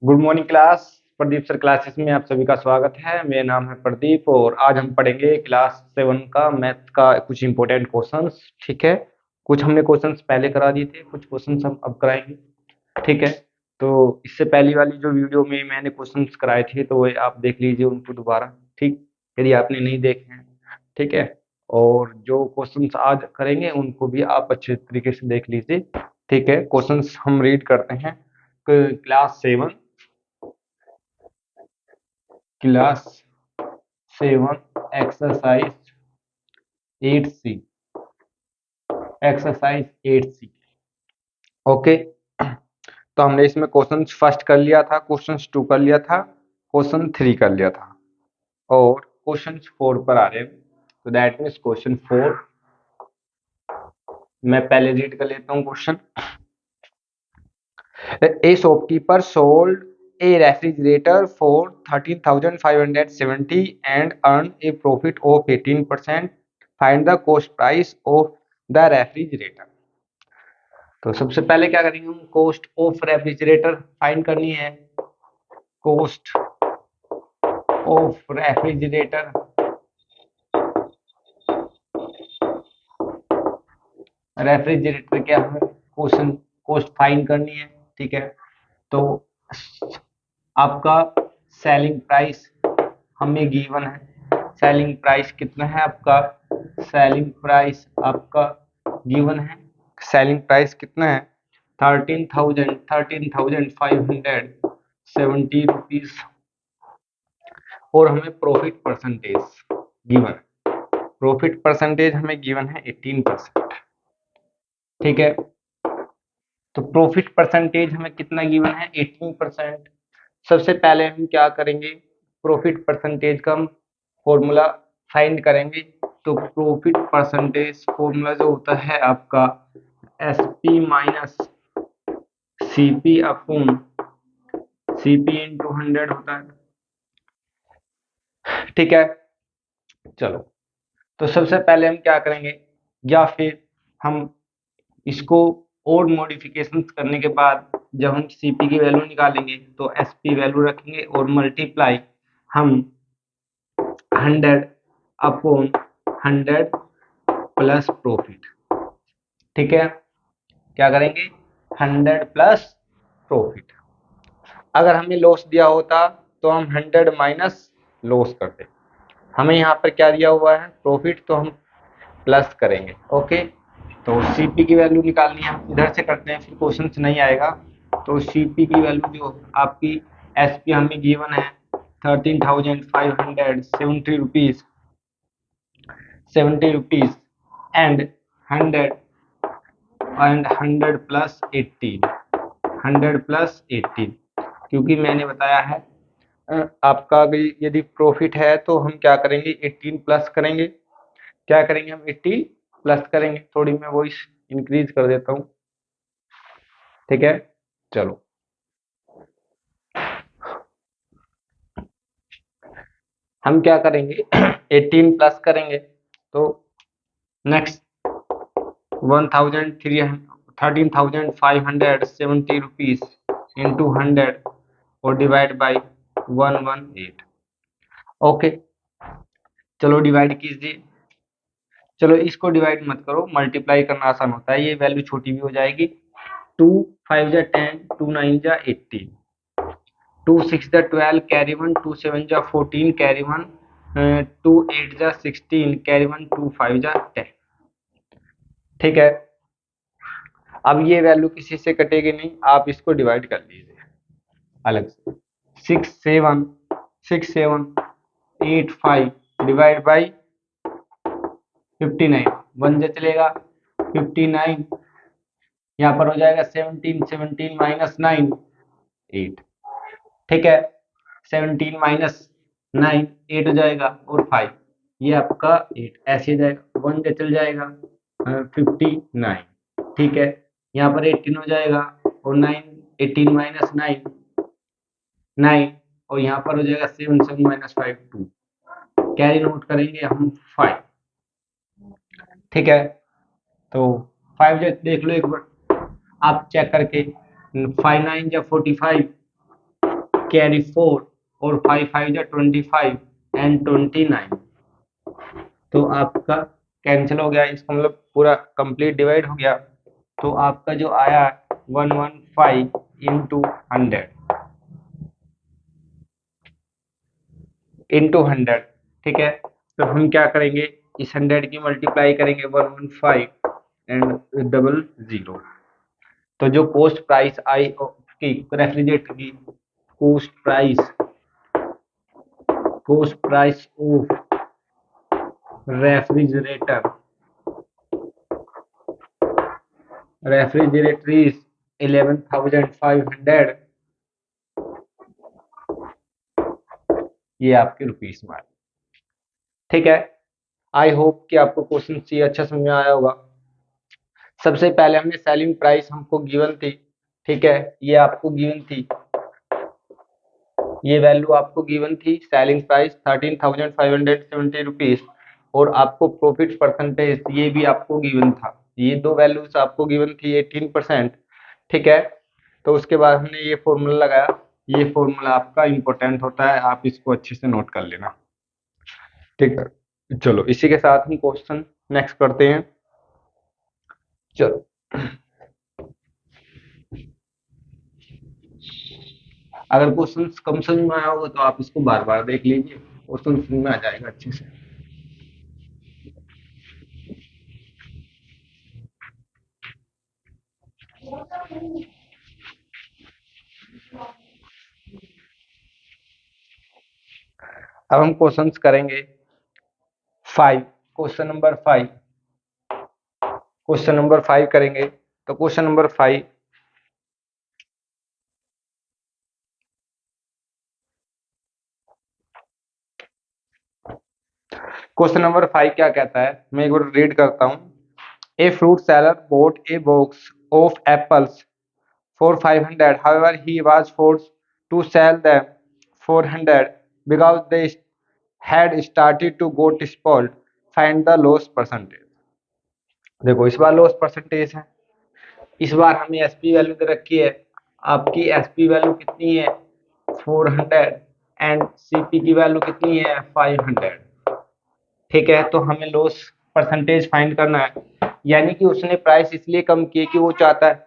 Good morning class. Pradeep sir classes में आप सभी का स्वागत है। मेरा नाम है प्रदीप और आज हम पढ़ेंगे क्लास 7 का मैथ का कुछ इंपॉर्टेंट क्वेश्चंस। ठीक है, कुछ हमने क्वेश्चंस पहले करा दिए थे, कुछ क्वेश्चंस हम अब कराएंगे। ठीक है, तो इससे पहली वाली जो वीडियो में मैंने क्वेश्चंस कराए थे तो वो आप देख लीजिए उनको दोबारा। ठीक, यदि आपने नहीं देखे हैं। ठीक है, और जो क्वेश्चंस आज करेंगे उनको भी आप अच्छे तरीके से देख लीजिए। ठीक है, क्वेश्चंस हम रीड करते हैं। Class 7 exercise 8C। Exercise 8C। Okay, तो हमने इसमें क्वेश्चन फर्स्ट कर लिया था, क्वेश्चन 2 कर लिया था, क्वेश्चन 3 कर लिया था और क्वेश्चन 4 पर आ रहे हैं। तो दैट मीन्स क्वेश्चन 4 मैं पहले रीड कर लेता हूँ question. A shopkeeper sold a refrigerator for 13,570 and earned a profit of 18%. Find the cost price of the refrigerator. तो सबसे पहले क्या करेंगे, हम कोस्ट ऑफ रेफ्रिजरेटर फाइंड करनी है। कोस्ट ऑफ रेफ्रिजरेटर, रेफ्रिजरेटर क्या हमें क्वेश्चन कोस्ट फाइंड करनी है। ठीक है, तो आपका सेलिंग प्राइस हमें गिवन है। सेलिंग प्राइस कितना है आपका, सेलिंग प्राइस आपका गिवन है। सेलिंग प्राइस कितना है, 13,570 रुपीज और हमें प्रॉफिट परसेंटेज गिवन है। प्रॉफिट परसेंटेज हमें गिवन है 18%। ठीक है, तो प्रॉफिट परसेंटेज हमें कितना गिवन है, 18%। सबसे पहले हम क्या करेंगे, प्रॉफिट परसेंटेज का हम फॉर्मूला फाइंड करेंगे। तो प्रॉफिट परसेंटेज फॉर्मूला जो होता है आपका SP minus CP upon CP into 100 होता है। ठीक है, चलो, तो सबसे पहले हम क्या करेंगे, या फिर हम इसको और मॉडिफिकेशन करने के बाद जब हम सीपी की वैल्यू निकालेंगे तो एसपी वैल्यू रखेंगे और मल्टीप्लाई हम 100 अपॉन 100 प्लस प्रॉफिट। ठीक है, क्या करेंगे, 100 प्लस प्रॉफिट। अगर हमें लॉस दिया होता तो हम 100 माइनस लॉस करते। हमें यहाँ पर क्या दिया हुआ है, प्रॉफिट, तो हम प्लस करेंगे। ओके, तो सीपी की वैल्यू निकालनी है, हम इधर से करते हैं फिर क्वेश्चन नहीं आएगा। तो सीपी की वैल्यू जो आपकी एसपी हमें गिवन है 13,570 rupees 70 rupees and 100 plus 18 100 plus 18, क्योंकि मैंने बताया है आपका यदि प्रॉफिट है तो हम क्या करेंगे, 18 प्लस करेंगे। क्या करेंगे, हम 80 प्लस करेंगे। थोड़ी मैं वॉइस इंक्रीज कर देता हूँ। ठीक है, चलो, हम क्या करेंगे 18 प्लस करेंगे तो नेक्स्ट 13,570 रुपीज इंटू 100 और डिवाइड बाई 118। ओके, चलो डिवाइड कीजिए। चलो इसको डिवाइड मत करो, मल्टीप्लाई करना आसान होता है, ये वैल्यू छोटी भी हो जाएगी। 2 5 जा 10, 2 9 जा 18, 2 6 जा 12 कैरी 1, 2 7 जा 14 कैरी 1, 2 8 जा 16 कैरी 1, 2 5 जा 10। ठीक है, अब ये वैल्यू किसी से कटेगी नहीं, आप इसको डिवाइड कर लीजिए अलग से। 6 7 डिवाइड बाई 59, 1 से चलेगा 59, यहाँ पर हो जाएगा 17, 17 माइनस 9 8। ठीक है, 17 माइनस 9 8 हो जाएगा और 5 ये आपका 8 ऐसे जाएगा, 1 से चल जाएगा 59। ठीक है, यहाँ पर 18 हो जाएगा और 9 18 माइनस 9 9 और यहाँ पर हो जाएगा 7 7 माइनस 5 2, कैरी नोट करेंगे हम 5। ठीक है, तो 5 देख लो एक बार आप चेक करके, 5 9 या 45 कैरी 4 और 5 5 जा 25 एंड 29, तो आपका कैंसिल हो गया, इसका मतलब पूरा कंप्लीट डिवाइड हो गया। तो आपका जो आया 115 इंटू 100, ठीक है। तो हम क्या करेंगे, इस 100 की मल्टीप्लाई करेंगे 115 एंड 00। तो जो कॉस्ट प्राइस आई की रेफ्रिजरेटर की cost price of refrigerator is 11,500, ये आपके रुपीस में आए। ठीक है, आई होप कि आपको क्वेश्चन ये अच्छा समझ में आया होगा। सबसे पहले हमने सेलिंग प्राइस हमको गिवन थी, ठीक है, ये आपको गिवन थी, ये वैल्यू आपको गिवन थी, सेलिंग प्राइस 13,570 रुपीज, और आपको प्रॉफिट परसेंटेज ये भी आपको गिवन था, ये दो वैल्यूज आपको गिवन थी 18%, ठीक है। तो उसके बाद हमने ये फॉर्मूला लगाया, ये फॉर्मूला आपका इंपॉर्टेंट होता है, आप इसको अच्छे से नोट कर लेना, ठीक है। चलो इसी के साथ हम क्वेश्चन नेक्स्ट करते हैं। चलो अगर क्वेश्चन कम समझ में आया होगा तो आप इसको बार बार देख लीजिए, क्वेश्चन समझ में आ जाएगा अच्छे से। अब हम क्वेश्चंस करेंगे 5, क्वेश्चन नंबर 5 करेंगे। तो क्वेश्चन नंबर 5, क्वेश्चन नंबर 5 क्या कहता है, मैं एक बार रीड करता हूँ। A fruit seller bought a box of apples for 500, however he was forced to sell them 400 because they had started to go spoiled. Find the loss percentage। देखो इस बार loss percentage है, इस बार हमें एसपी वैल्यू दे रखी है, आपकी SP value कितनी है 400 एंड सीपी की वैल्यू कितनी है 500, ठीक है। तो हमें लॉस परसेंटेज फाइंड करना है, यानी कि उसने प्राइस इसलिए कम किए कि वो चाहता है,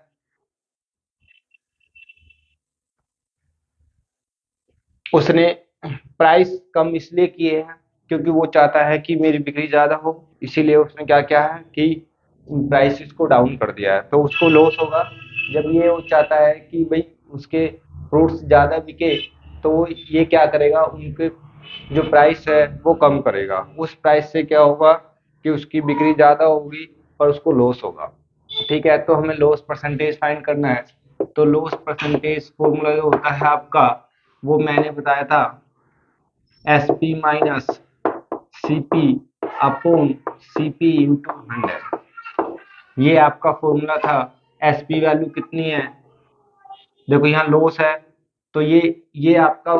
उसने प्राइस कम इसलिए किए हैं क्योंकि वो चाहता है कि मेरी बिक्री ज्यादा हो, इसीलिए उसने क्या किया है कि प्राइसेस को डाउन कर दिया है। तो उसको लॉस होगा जब ये वो चाहता है कि भाई उसके फ्रूट्स ज्यादा बिके, तो वो ये क्या करेगा, उनके जो प्राइस है वो कम करेगा, उस प्राइस से क्या होगा कि उसकी बिक्री ज्यादा होगी और उसको लॉस होगा, ठीक है। तो हमें लॉस परसेंटेज फाइंड करना है। तो लॉस परसेंटेज फॉर्मूला जो होता है आपका, वो मैंने बताया था, S P minus C P upon C P into 100, ये आपका फॉर्मूला था। एस पी वैल्यू कितनी है, देखो यहाँ लॉस है, तो ये आपका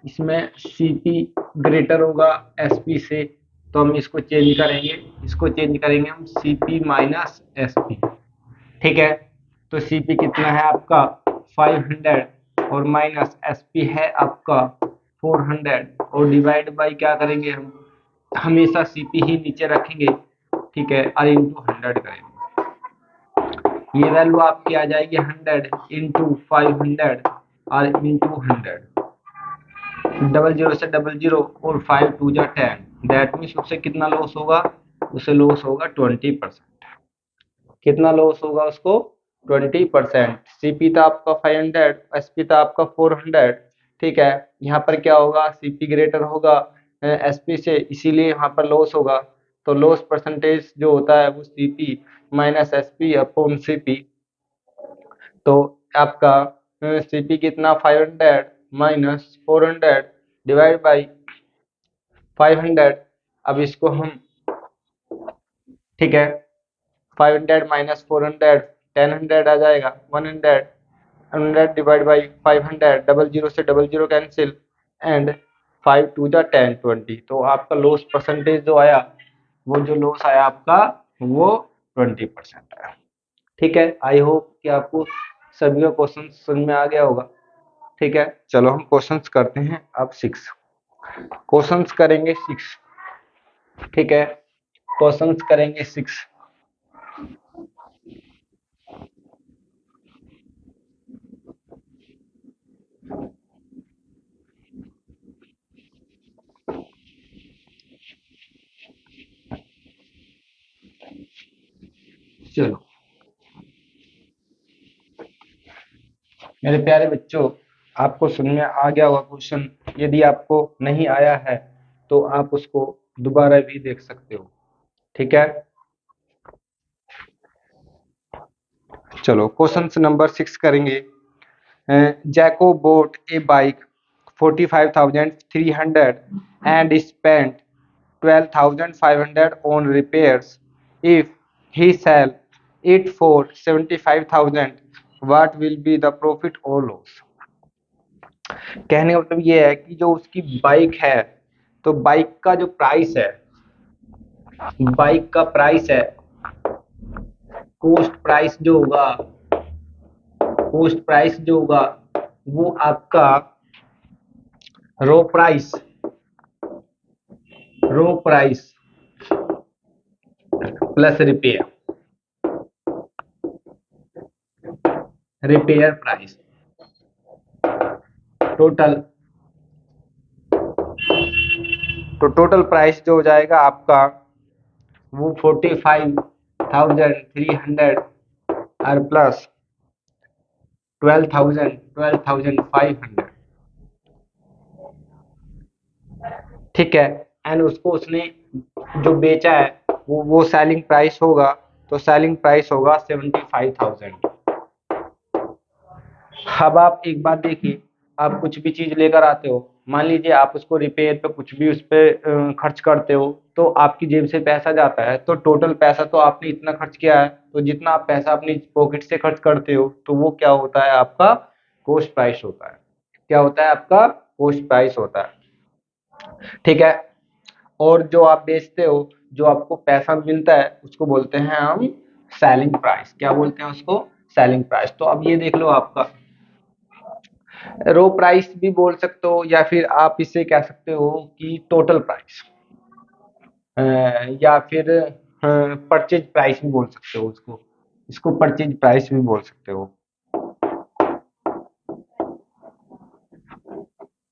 इसमें सी पी ग्रेटर होगा एस पी से, तो हम इसको चेंज करेंगे, हम C P minus S P, ठीक है। तो सी पी कितना है आपका 500 और माइनस एस पी है आपका 400, और डिवाइड बाई क्या करेंगे, हम हमेशा सीपी ही नीचे रखेंगे, ठीक है, और इंटू 100 करेंगे। ये वैल्यू आपकी आ जाएगी 100 इंटू 500 और इंटू 100, डबल जीरो से डबल जीरो और 5 टू जा 10, दैट मीन्स उससे कितना लॉस होगा, उसे लॉस होगा 20%। कितना लॉस होगा उसको 20%। सीपी था आपका 500, एसपी था आपका 400, ठीक है। यहाँ पर क्या होगा, सीपी ग्रेटर होगा एसपी से, इसीलिए यहाँ पर लॉस होगा। तो लॉस परसेंटेज जो होता है वो CP minus SP upon CP. तो आपका सीपी कितना 500 माइनस 400 डिवाइड बाई 500। अब इसको हम, ठीक है, 500 माइनस 400 1000 आ जाएगा, 100 100 डिवाइड बाई 500, डबल जीरो से double zero cancel, and 5 two जा 10 20। तो आपका लॉस परसेंटेज जो आया, वो जो लॉस आया आपका वो 20% आया, ठीक है। आई होप कि आपको सभी का क्वेश्चन समझ में आ गया होगा। ठीक है, चलो हम क्वेश्चंस करते हैं अब 6। क्वेश्चंस करेंगे 6। ठीक है, क्वेश्चंस करेंगे 6। चलो मेरे प्यारे बच्चों, आपको समझ में आ गया होगा क्वेश्चन। यदि आपको नहीं आया है तो आप उसको दोबारा भी देख सकते हो। ठीक है, चलो क्वेश्चन नंबर 6 करेंगे। जैको bought a bike 45,300 and spent 12,500 on repairs. If he sell it for 75,000, what will be the profit or loss? कहने का मतलब ये है कि जो उसकी बाइक है, तो बाइक का जो प्राइस है, बाइक का प्राइस है, कॉस्ट प्राइस जो होगा, कॉस्ट प्राइस जो होगा वो आपका raw price, raw price plus repair, repair price, total, तो टोटल प्राइस जो हो जाएगा आपका वो 45,300 और प्लस 12,500। ठीक है, एंड उसको उसने जो बेचा है वो सेलिंग प्राइस होगा, तो सेलिंग प्राइस होगा 75,000। अब आप एक बात देखिए, आप कुछ भी चीज लेकर आते हो, मान लीजिए आप उसको रिपेयर पे कुछ भी उस पे खर्च करते हो, तो आपकी जेब से पैसा जाता है, तो टोटल पैसा तो आपने इतना खर्च किया है, तो जितना आप पैसा अपनी पॉकेट से खर्च करते हो तो वो क्या होता है आपका कॉस्ट प्राइस होता है। क्या होता है आपका कॉस्ट प्राइस होता है। ठीक है, और जो आप बेचते हो, जो आपको पैसा मिलता है उसको बोलते हैं हम सेलिंग प्राइस। क्या बोलते हैं उसको? Selling price. तो अब ये देख लो, आपका रो प्राइस भी बोल सकते हो, या फिर आप इसे कह सकते हो कि टोटल प्राइस, या फिर परचेज प्राइस भी बोल सकते हो उसको, इसको परचेज प्राइस भी बोल सकते हो,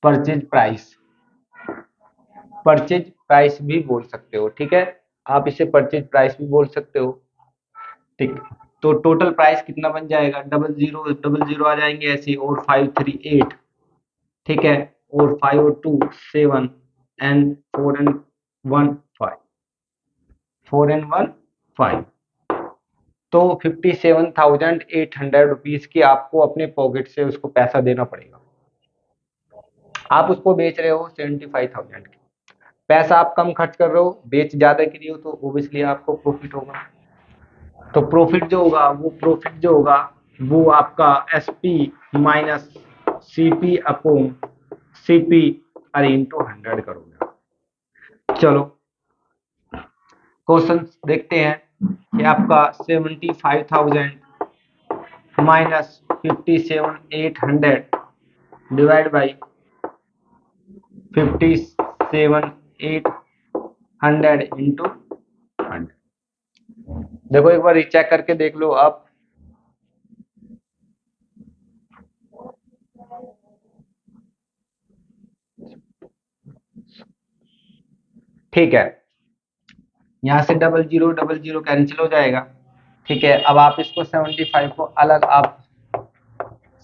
परचेज प्राइस, परचेज प्राइस भी बोल सकते हो। ठीक है, आप इसे परचेज प्राइस भी बोल सकते हो। ठीक, तो टोटल प्राइस कितना बन जाएगा? डबल जीरो आ जाएंगे ऐसे, और 538। ठीक है, और 5 और 2 7 एंड 4 एंड 1 5, 4 एंड 1 5, तो 57,800 रुपीज की आपको अपने पॉकेट से उसको पैसा देना पड़ेगा। आप उसको बेच रहे हो 75,000 की, पैसा आप कम खर्च कर रहे हो, बेच ज्यादा की रही हो, तो ओबियसली आपको प्रॉफिट होगा। तो प्रॉफिट जो होगा, वो प्रॉफिट जो होगा वो आपका SP minus CP upon CP और इंटू 100 करोगे। चलो क्वेश्चन देखते हैं कि आपका 75,000 माइनस 57,800 डिवाइड बाई 57,800 इंटू 100। देखो एक बार रिचेक करके देख लो आप। ठीक है, यहाँ से डबल जीरो कैंसिल हो जाएगा। ठीक है, अब आप इसको 75 को अलग आप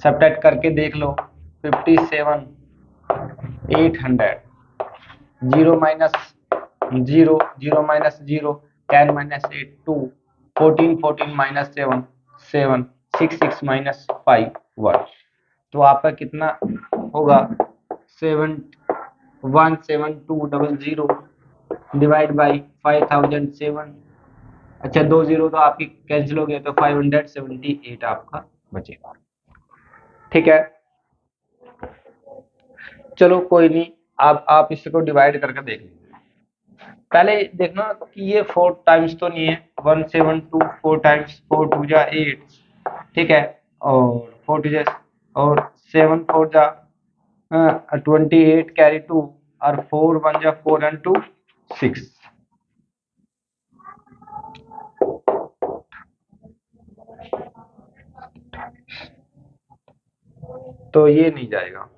सब्ट्रैक्ट करके देख लो। 57,800, zero minus zero, zero minus zero, 10 minus 8 2, 14 14 minus 7 7, 6 6 minus 5 1, तो आपका कितना होगा? 7,17200 डिवाइड बाई 5,007। अच्छा, 2 जीरो तो आपकी कैंसिल हो गए, तो 578 आपका बचेगा। ठीक है, चलो कोई नहीं, आप इसको डिवाइड करके देख लीजिए। पहले देखना कि ये 4 टाइम्स तो नहीं है। 172 4 टाइम्स, 4 2 जा 8। ठीक है, और 4 2 जा और 7 4 जा 28 कैरी 2 और 4 1 जा 4 and 2 6। तो ये नहीं जाएगा।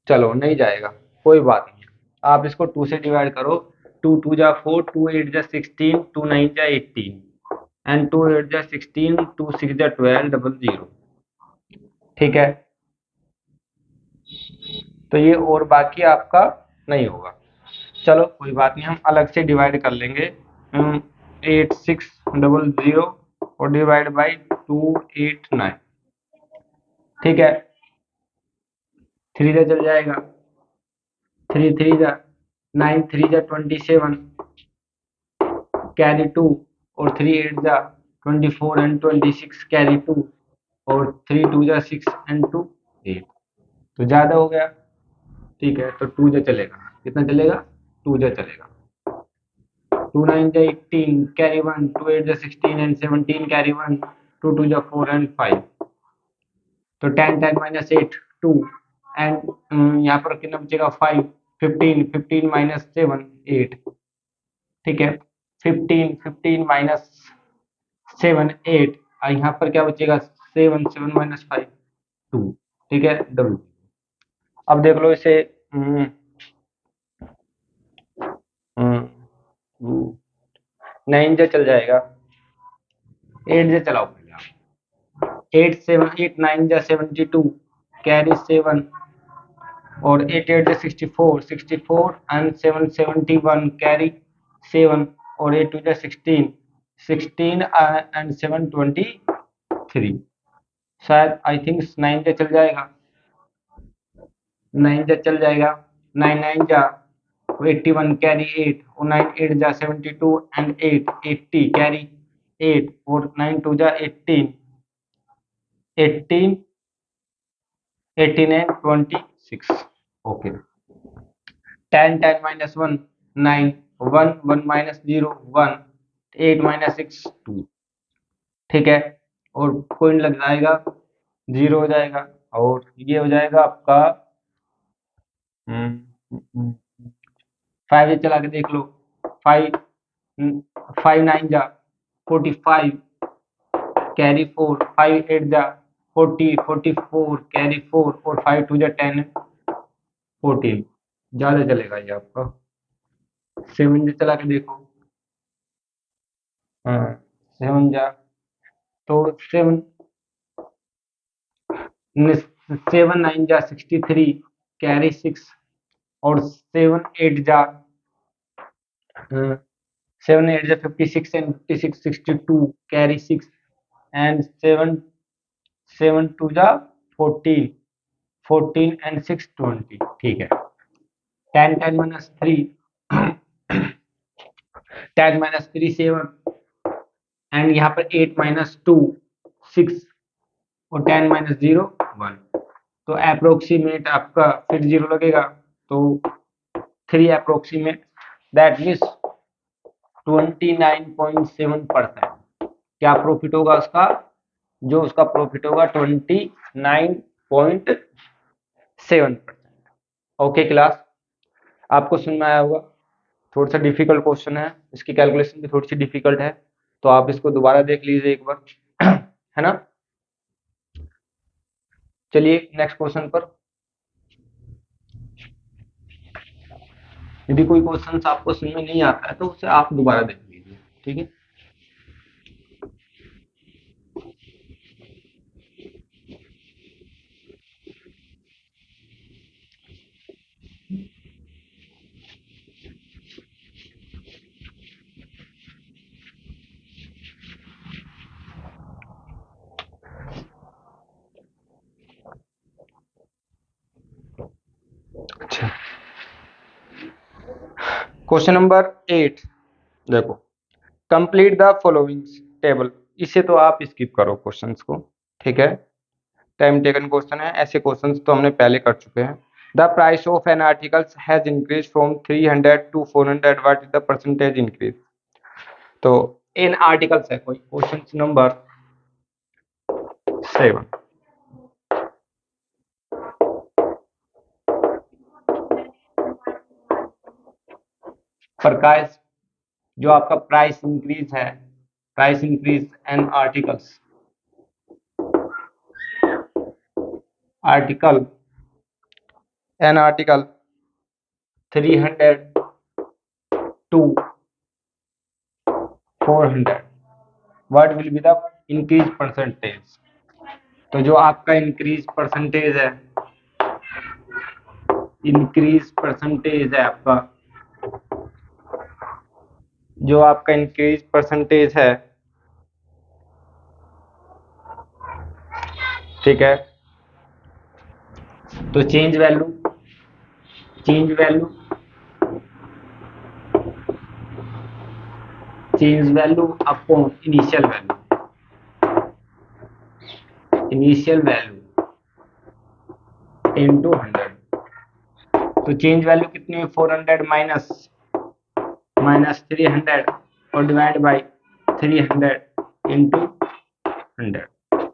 चलो नहीं जाएगा, कोई बात नहीं। आप इसको 2 से डिवाइड करो। 2 2 जा 4, 2 8 जा 16, 2 9 जा 18 एंड 2 8 जा 16, 2 6 जा 12 डबल 0। ठीक है, तो ये और बाकी आपका नहीं होगा। चलो कोई बात नहीं, हम अलग से डिवाइड कर लेंगे। 8600 और डिवाइड बाई 289। ठीक है, 3 से चल जाएगा, 3 3 जा 9 3 जा 27 कैरी 2 और 3 8 जा 24 एंड 26 कैरी 2 और 3 2 जा 6 एंड 2 8। तो ज्यादा हो गया। ठीक है, तो 2 जा चलेगा। कितना चलेगा? 2 जा चलेगा। 2 9 जा 18 कैरी 1, 2 8 जा 16 एंड 17 कैरी 1, 2 2 जा 4 एंड 5। तो 10 10 माइनस 8 2 एंड यहाँ पर कितना बचेगा? 5 15 15 माइनस 7 8। ठीक है, 15 15 माइनस 7 8 और यहाँ पर क्या बचेगा? 7 7 माइनस 5 2। ठीक है, डब्ल्यू। अब देख लो इसे। 9 से चल जाएगा, 8 से चलाओ पहले आप। 8 7 8 9 जा 72 कैरी 7 और 8 8 जा 64 64 एंड 7 71 कैरी 7 और 8 2 जा 16 16 एंड 7 23। शायद आई थिंक 9 से चल जाएगा। 9 से चल जाएगा। 9 9 जा 81 कैरी 8 और 9 8 जा 72 एंड 8 80 कैरी 8 और 9 2 जा 18 18 18 and 26। Okay, 10 10 minus 1 9 1 1 minus 0 1 8 minus 6 2। ठीक है, और कोइन लग जाएगा, 0 हो जाएगा और ये हो जाएगा आपका 5 से चला के देख लो। 5 5 9 जा 45 कैरी 4 5 8 जा 40 44 कैरी 4 और 5 2 जा 10 14। ज्यादा चलेगा ये आपका। 7 से चला के देखो। हाँ, 7 जा तो 7 7 9 जा 63 कैरी 6 और 7 8 जा 7 8 जा 56 एंड 56 62 कैरी 6 एंड 7 7 2 जा 14 14 एंड 6 20। ठीक है, 10 10 minus 3 10 minus 3 7 एंड यहाँ पर 8 minus 2 6 और 10 minus 0 1। तो अप्रोक्सीमेट आपका फिर 0 लगेगा, तो 3 अप्रोक्सीमेट दैट मीन्स 29.7%। क्या प्रॉफिट होगा उसका? जो उसका प्रॉफिट होगा 29.7%। ओके क्लास, आपको समझ में आया होगा। थोड़ा सा डिफिकल्ट क्वेश्चन है, इसकी कैलकुलेशन भी थोड़ी सी डिफिकल्ट है, तो आप इसको दोबारा देख लीजिए एक बार है ना। चलिए नेक्स्ट क्वेश्चन पर। यदि कोई क्वेश्चन आपको समझ में नहीं आता है तो उसे आप दोबारा देख लीजिए। ठीक है, अच्छा क्वेश्चन नंबर 8 देखो, कंप्लीट द फॉलोइंग टेबल। इसे तो आप स्किप करो क्वेश्चंस को। ठीक है, टाइम टेकन क्वेश्चन है, ऐसे क्वेश्चंस तो हमने पहले कर चुके हैं। The price of an article has increase from 300 to 400, what is the percentage increase. तो इन आर्टिकल्स है कोई। क्वेश्चन नंबर 7, प्रकाश जो आपका प्राइस इंक्रीज है, price increase N articles, article N article 300 to 400, what will be the increase percentage. तो जो आपका increase percentage है, इंक्रीज परसेंटेज है आपका, जो आपका इंक्रीज परसेंटेज है, ठीक है, तो change value, change value, change value upon initial value, initial value into 100। तो चेंज वैल्यू कितनी है, 400 माइनस 300 और डिवाइड बाई 300 इंटू 100,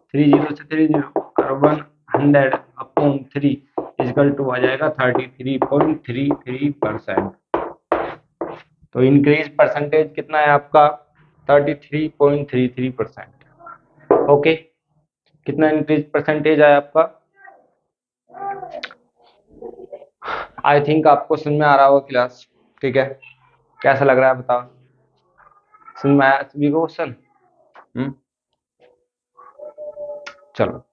30 से 30 और 100 अपॉन 3 इजकल टू आ जाएगा 33.33%। तो इंक्रीज परसेंटेज कितना है आपका, 33.33%। ओके, कितना इंक्रीज परसेंटेज है आपका। आई थिंक आपको समझ में आ रहा होगा क्लास, ठीक है, कैसा लग रहा है बताओ, समझ में आया सभी को क्वेश्चन। चलो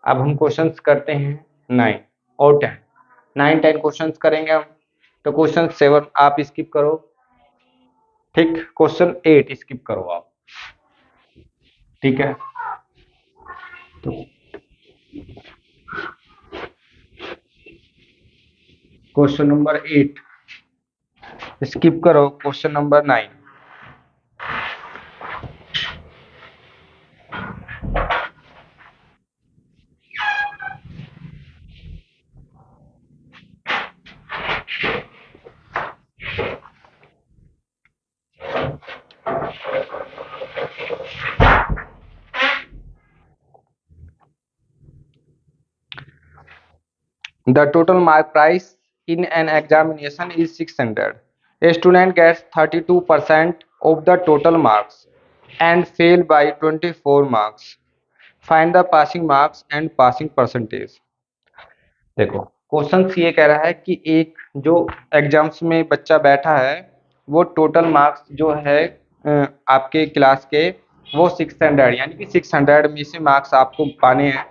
अब हम क्वेश्चंस करते हैं 9 और 10, 9 10 क्वेश्चंस करेंगे हम। तो क्वेश्चन 7 आप स्किप करो, ठीक, क्वेश्चन 8 स्किप करो आप, ठीक है। तो क्वेश्चन नंबर 8 स्किप करो, question number 9। The total mark price in an examination is 600. A student gets 32% of the total marks and fail by 24 marks. Find the passing marks and passing percentage. देखो question ये कह रहा है कि एक जो exams में बच्चा बैठा है वो टोटल मार्क्स जो है आपके क्लास के वो 600 यानी कि 600 में से मार्क्स आपको पाने हैं,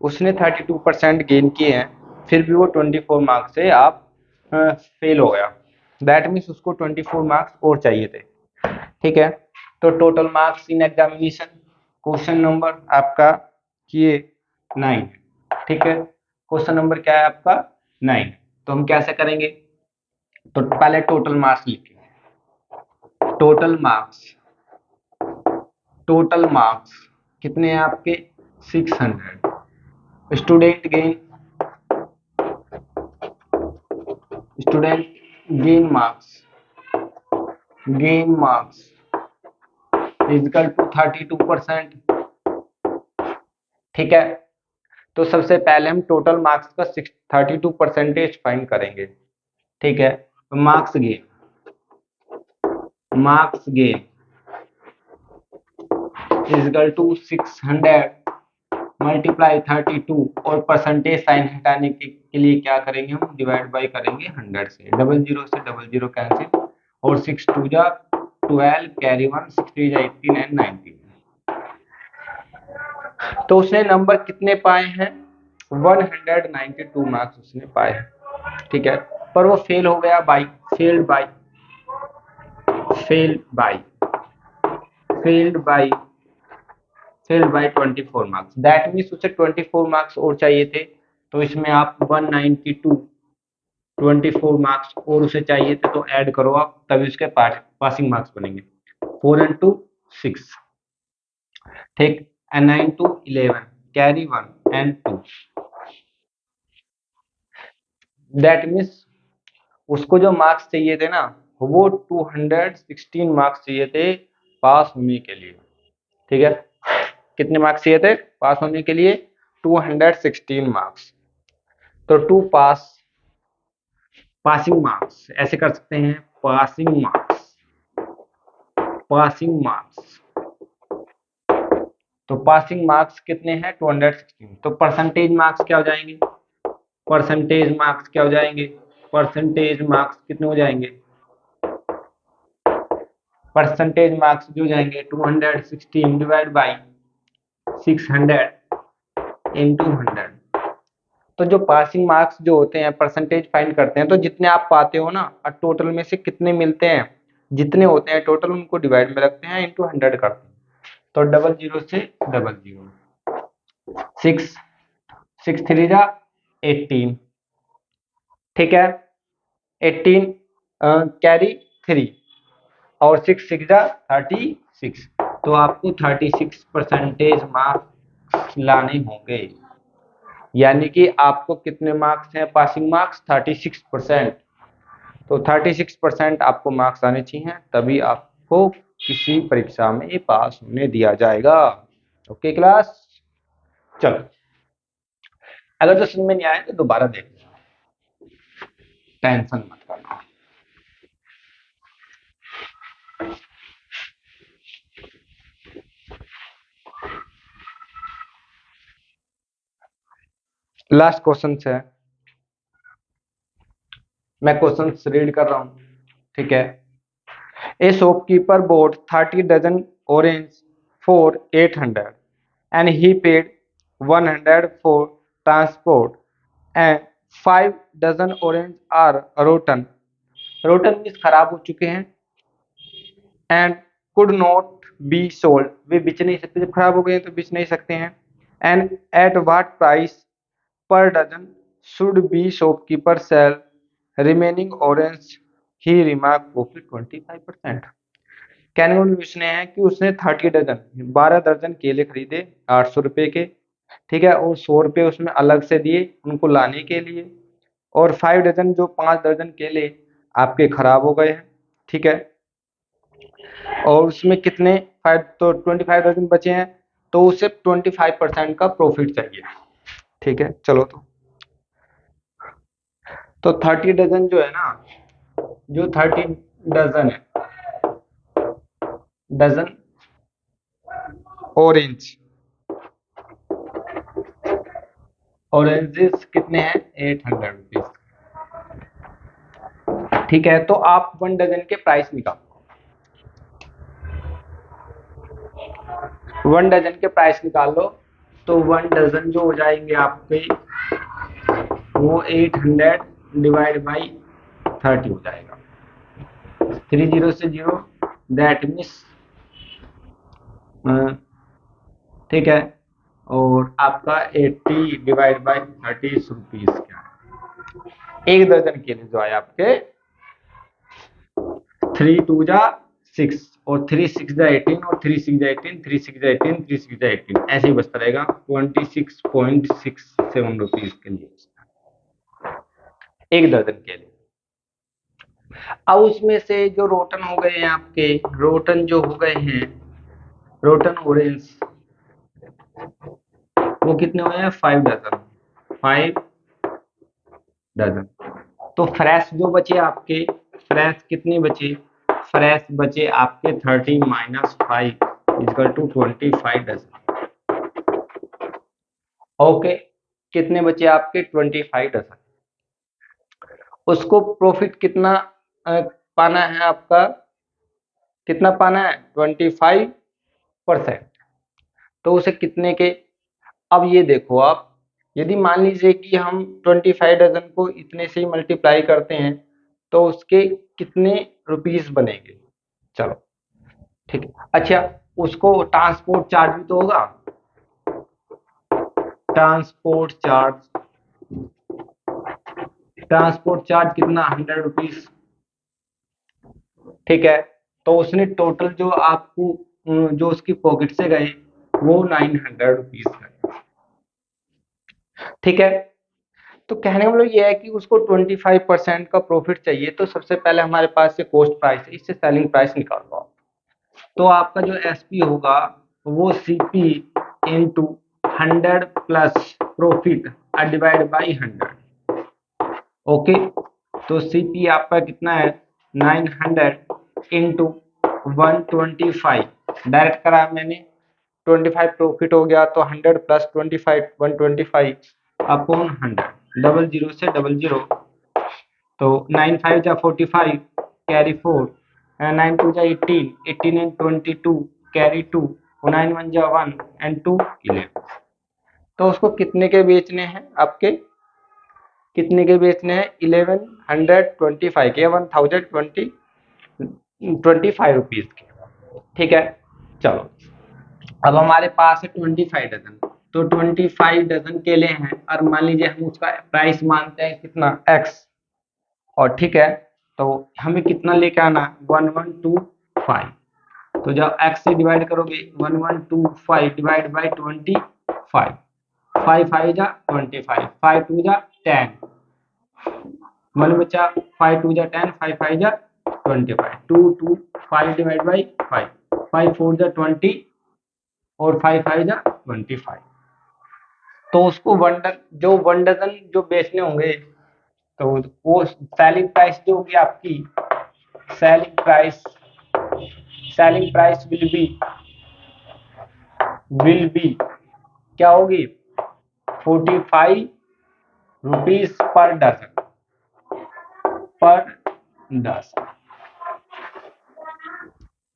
उसने 32% गेन किए हैं, फिर भी वो 24 मार्क्स से आप फेल हो गया। दैट मीन्स उसको 24 मार्क्स और चाहिए थे, ठीक है। तो total marks in examination, question number आपका ये 9, ठीक है। क्वेश्चन नंबर क्या है आपका 9। तो हम कैसे करेंगे, तो पहले टोटल मार्क्स लिखेंगे। टोटल मार्क्स, टोटल मार्क्स कितने हैं आपके 600। Student gain, student gain marks, gain marks equal to 32%, ठीक है। तो सबसे पहले हम टोटल मार्क्स का 32% फाइंड करेंगे, ठीक है। तो marks gain, marks gain equal to 600 multiply 32 और परसेंटेज साइन हटाने के लिए क्या करेंगे हम, डिवाइड बाई करेंगे 100 से, डबल जीरो कैंसिल और 6 2 जा 12 कैरी 1 6 3 जा 18 एंड 19। तो उसने नंबर कितने पाए हैं, 192 मार्क्स उसने पाए हैं, ठीक है। पर वो फेल हो गया by, failed by, failed by, failed by, failed by 24 marks. That means उसे 24 मार्क्स और चाहिए थे, तो इसमें आप 192 24 मार्क्स और उसे चाहिए थे तो ऐड करो आप, तभी उसके पासिंग मार्क्स बनेंगे। 4 into 6, ठीक, and 9 to 11 carry 1 and 2। That means उसको जो मार्क्स चाहिए थे ना वो 216 मार्क्स चाहिए थे, पास होने के लिए, ठीक है। कितने मार्क्स चाहिए थे पास होने के लिए? 216 मार्क्स। तो टू पास, पासिंग मार्क्स ऐसे कर सकते हैं, पासिंग मार्क्स, पासिंग मार्क्स। तो पासिंग मार्क्स कितने हैं? 216। तो परसेंटेज मार्क्स क्या हो जाएंगे? परसेंटेज मार्क्स क्या हो जाएंगे? परसेंटेज मार्क्स कितने हो जाएंगे? परसेंटेज मार्क्स जो जाएंगे 216 डिवाइड बाई 600 इंटू 100। तो जो पासिंग मार्क्स जो होते हैं परसेंटेज फाइंड करते हैं, तो जितने आप पाते हो ना और टोटल में से कितने मिलते हैं, जितने होते हैं टोटल उनको डिवाइड में रखते हैं, इंटू 100 करते हैं। तो 00 से 00, 6 6 3 जा 18, ठीक है। 18 कैरी 3 और 6 6 जा 36। तो आपको 36 परसेंटेज मार्क्स लाने होंगे, यानी कि आपको कितने मार्क्स हैं पासिंग मार्क्स? 36%। तो 36% आपको मार्क्स आने चाहिए, तभी आपको किसी परीक्षा में पास होने दिया जाएगा। ओके क्लास, चलो अगर जो समझ में नहीं आए तो दोबारा देख लेना, टेंशन मत करना। लास्ट क्वेश्चन है, मैं क्वेश्चन रीड कर रहा हूं, ठीक है। ए shopkeeper bought 30 dozen orange for 800 and he paid 100 for transport and 5 dozen orange are rotten. Rotten means खराब हो चुके हैं, and could not be sold, वे बिच नहीं सकते, जब खराब हो गए तो बिच नहीं सकते हैं। and at what price per dozen should be shopkeeper sell remaining orange? he remarked profit 25%। कहने का मतलब उसने है कि उसने 30 डजन 12 दर्जन केले खरीदे 800 रुपए के, ठीक है, और 100 रुपए उसमें अलग से दिए उनको लाने के लिए, और 5 डजन जो 5 दर्जन केले आपके खराब हो गए हैं, ठीक है, और उसमें कितने 5 तो 25 डजन बचे हैं, तो उसे 25% का प्रॉफिट चाहिए, ठीक है। चलो तो 30 डजन जो है ना, जो 30 डजन है, डजन ऑरेंज, ऑरेंजेस कितने हैं? 800 रुपीज, ठीक है। तो आप 1 डजन के प्राइस निकालो, 1 डजन के प्राइस निकाल लो। तो 1 डजन जो हो जाएंगे आपके वो 800 डिवाइड बाई 30 हो जाएगा, 30 से 0 दैट मीन्स, ठीक है, और आपका 80 डिवाइड बाई 30 रुपीज क्या है? एक दर्जन के लिए जो आए आपके 3 2 जा 6 और 3 6 जा 18 और 3 6 जा 18, 3 6 जा 18, 3 6 जा 18, ऐसे ही बचता रहेगा 26.67 रुपीज के लिए, एक दर्जन के लिए। अब उसमें से जो रोटन हो गए हैं आपके, रोटन जो हो गए हैं, रोटन ऑरेंज, वो कितने हुए हैं? 5 डजन, 5 डजन। तो फ्रेश जो बचे आपके, फ्रेश कितने बचे? फ्रेश बचे आपके 30 minus 5 equal to 25 dozen. Okay, कितने बचे आपके? 25 डजन। उसको प्रॉफिट कितना पाना है आपका? कितना पाना है? 25%। तो उसे कितने के, अब ये देखो आप, यदि मान लीजिए कि हम 25 डजन को इतने से ही मल्टीप्लाई करते हैं तो उसके कितने रुपीस बनेंगे? चलो ठीक है। अच्छा, उसको ट्रांसपोर्ट चार्ज भी तो होगा, ट्रांसपोर्ट चार्ज, ट्रांसपोर्ट चार्ज कितना? 100 रुपीस, ठीक है। तो उसने टोटल जो आपको जो उसकी पॉकेट से गए वो 900 रुपीस गए, ठीक है। तो कहने का मतलब ये है कि उसको 25% का प्रॉफिट चाहिए, तो सबसे पहले हमारे पास से कॉस्ट प्राइस है, इससे सेलिंग प्राइस निकालो आप। तो आपका जो एसपी होगा वो CP into 100 plus profit divide by 100। Okay, तो सीपी आपका कितना है 900 इंटू 125, डायरेक्ट करा मैंने, 25 प्रॉफिट हो गया तो 100 प्लस 25 125 अपॉन 100, डबल जीरो से डबल जीरो, तो 9 5 जा 45 कैरी 4, 9 2 जा 18, 18 एंड 22 कैरी 2, 9 1 जा 1 एंड 2 11। तो उसको कितने के बेचने हैं आपके, कितने के बेचने हैं 1125 के, 1025 रुपीज के। ठीक है, चलो अब हमारे पास है 25 डजन, तो 25 डजन केले हैं और मान लीजिए हम उसका प्राइस मानते हैं कितना x, और ठीक है तो हमें कितना लेके आना 1125, तो जब x से डिवाइड करोगे 1125 डिवाइड बाई 25, 5 5 जा 25, 5 2 जा 10, 1 बचा, 5 2 जा 10, 5 5 जा 25, 2 2 5 डिवाइड बाई 5, 5 4 जा 20 और 5 5 जा 25। तो उसको जो 1 डजन जो बेचने होंगे, तो वो सेलिंग प्राइस जो होगी आपकी, selling price, selling price will be क्या होगी 45 रुपीज पर डजन, पर डजन।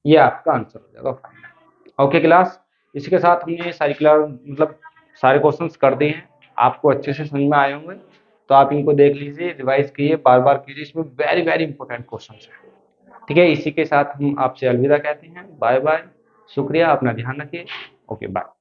ये आपका आंसर हो जाएगा फाइनल। ओके क्लास, इसी के साथ हमने सारी क्लास मतलब सारे क्वेश्चंस कर दिए हैं, आपको अच्छे से समझ में आए होंगे, तो आप इनको देख लीजिए, रिवाइज कीजिए, बार बार कीजिए, इसमें वेरी वेरी इंपॉर्टेंट क्वेश्चंस हैं। ठीक है, इसी के साथ हम आपसे अलविदा कहते हैं, बाय बाय, शुक्रिया, अपना ध्यान रखिए, ओके बाय।